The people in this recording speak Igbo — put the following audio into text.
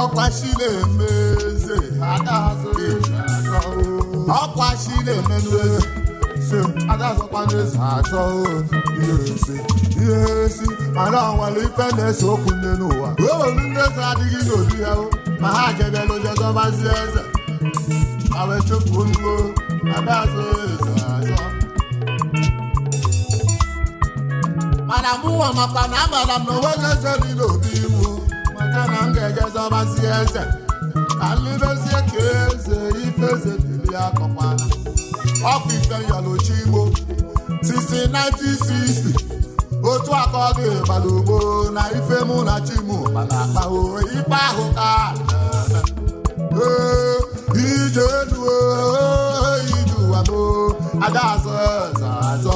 ọkwa shi na-emeze ọkwa shi na-emenụ eze adazọkwa n'eze achọ ihe esi mana nwere ife na-ese okwu nne n'ụwa olu ndị eze adịghị n'obi ya ma ha jebelu jezọbazi eze ma wee chefuo nnuo adazọ eze azọ mana mụnwa makwa na amara m na onweghị eze dị n'obi mụ maka na m ga-eje zọbazi eze ka nlibezie ka eze ife eze dịrị ya kọkwana ọkwa ife yọlụchi igbo sisi 1960 otu aka ọ ga-egbala ugbo na ife mụ na chi mụ kpara akpa ikpe ahụ ka ije elu ije ụwa m ada azọ eze azọ